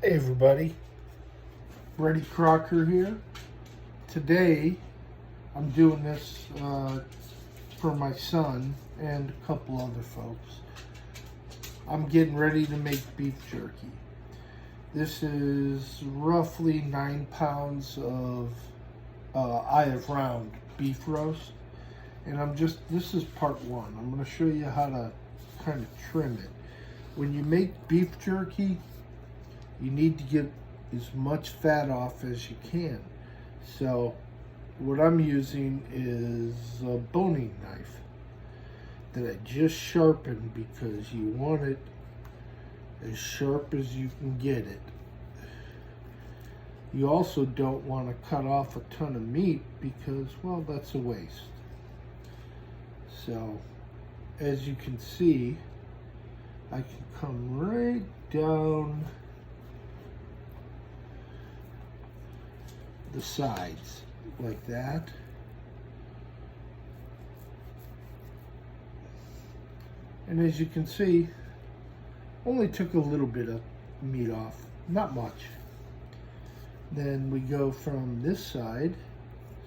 Hey everybody, Brady Crocker here. Today I'm doing this for my son and a couple other folks. I'm getting ready to make beef jerky. This is roughly 9 pounds of eye of round beef roast, and this is part one. I'm going to show you how to kind of trim it. When you make beef jerky, you need to get as much fat off as you can. So what I'm using is a boning knife that I just sharpened because you want it as sharp as you can get it. You also don't want to cut off a ton of meat because, well, that's a waste. So as you can see, I can come right down the sides like that. And as you can see, only took a little bit of meat off, not much. Then we go from this side,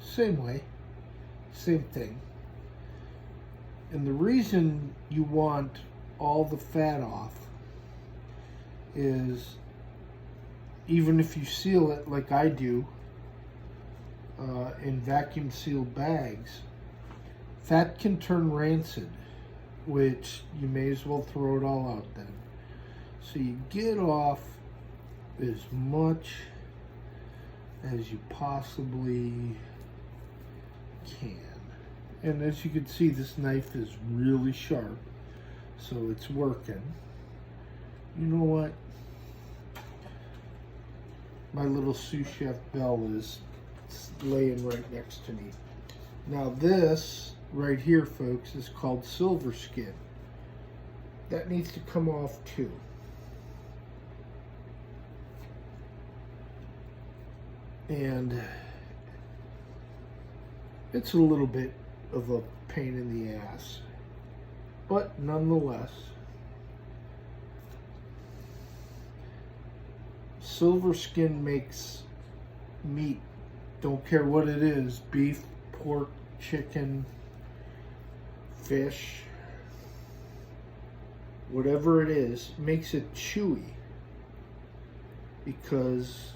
same way, same thing. And the reason you want all the fat off is, even if you seal it like I do, in vacuum sealed bags, fat can turn rancid, which you may as well throw it all out then. So you get off as much as you possibly can. And as you can see, this knife is really sharp, so it's working. You know what? My little sous chef Belle is laying right next to me. Now this right here, folks, is called silver skin. That needs to come off too. And it's a little bit of a pain in the ass, but nonetheless, silver skin makes meat, don't care what it is, beef, pork, chicken, fish, whatever it is, makes it chewy because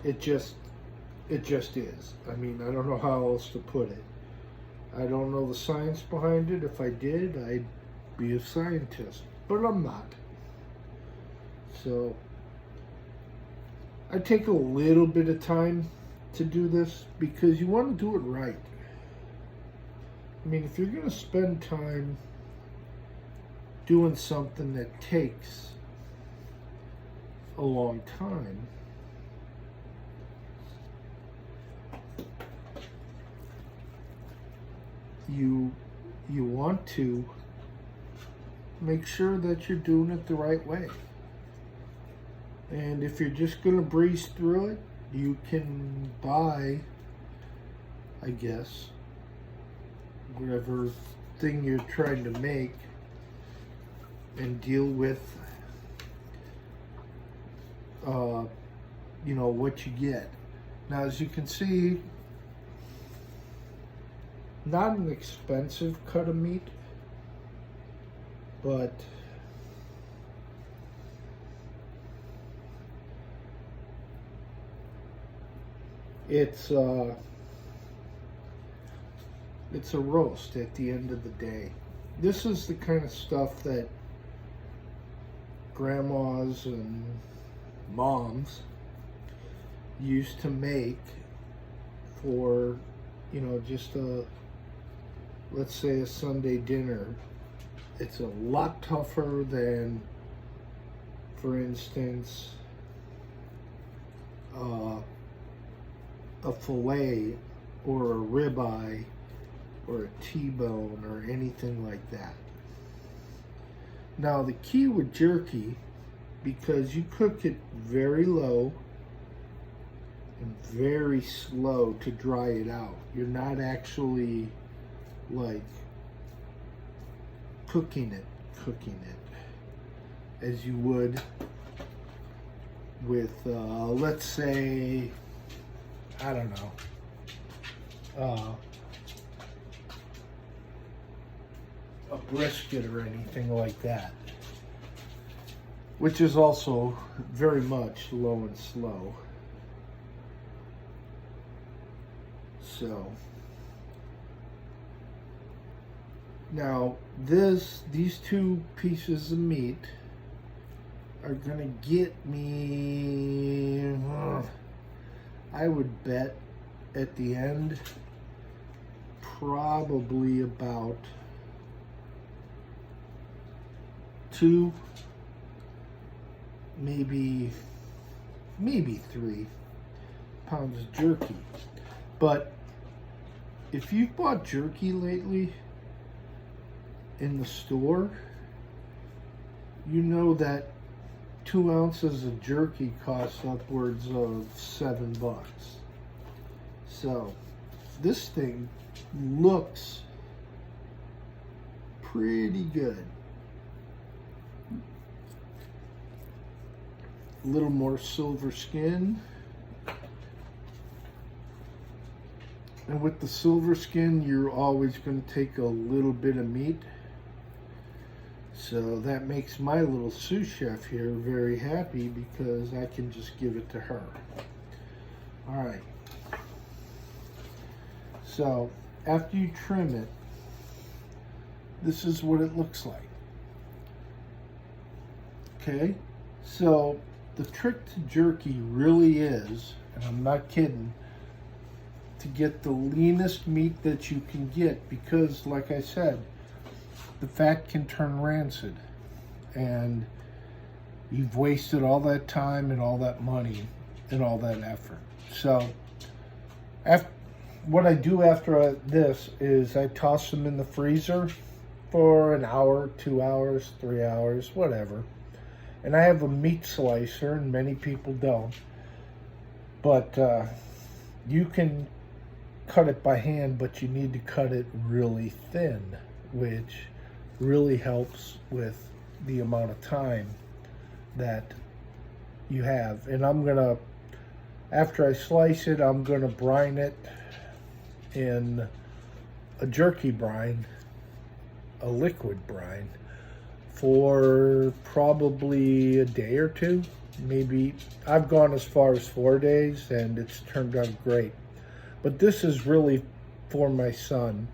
it just is. I mean, I don't know how else to put it. I don't know the science behind it. If I did, I'd be a scientist, but I'm not. So I take a little bit of time to do this because you want to do it right. I mean, if you're going to spend time doing something that takes a long time, you want to make sure that you're doing it the right way. And if you're just going to breeze through it, you can buy, I guess, whatever thing you're trying to make and deal with, you know, what you get. Now, as you can see, not an expensive cut of meat, but it's a roast at the end of the day. This is the kind of stuff that grandmas and moms used to make for, you know, just let's say a Sunday dinner. It's a lot tougher than, for instance, a fillet or a ribeye or a T-bone or anything like that. Now the key with jerky, because you cook it very low and very slow to dry it out, you're not actually like cooking it as you would with, let's say, I don't know, a brisket or anything like that, which is also very much low and slow. So now these two pieces of meat are gonna get me, I would bet at the end, probably about 2, maybe 3 pounds of jerky. But if you've bought jerky lately in the store, you know that 2 ounces of jerky costs upwards of $7. So this thing looks pretty good. A little more silver skin. And with the silver skin, you're always going to take a little bit of meat. So that makes my little sous chef here very happy because I can just give it to her. All right. So after you trim it, this is what it looks like. Okay? So the trick to jerky really is, and I'm not kidding, to get the leanest meat that you can get, because like I said, the fat can turn rancid and you've wasted all that time and all that money and all that effort. So what I do after this is I toss them in the freezer for an hour, 2 hours, 3 hours, whatever. And I have a meat slicer, and many people don't, but you can cut it by hand, but you need to cut it really thin, which really helps with the amount of time that you have. And I'm gonna, after I slice it, I'm gonna brine it in a jerky brine, a liquid brine, for probably a day or 2. Maybe I've gone as far as 4 days, and it's turned out great. But this is really for my son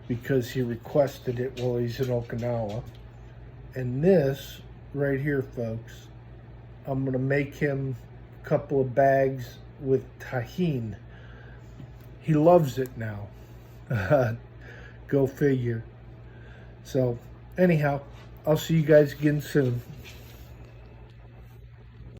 because he requested it while he's in Okinawa. And this right here, folks, I'm gonna make him a couple of bags with tahine. He loves it now. Go figure. So anyhow, I'll see you guys again soon.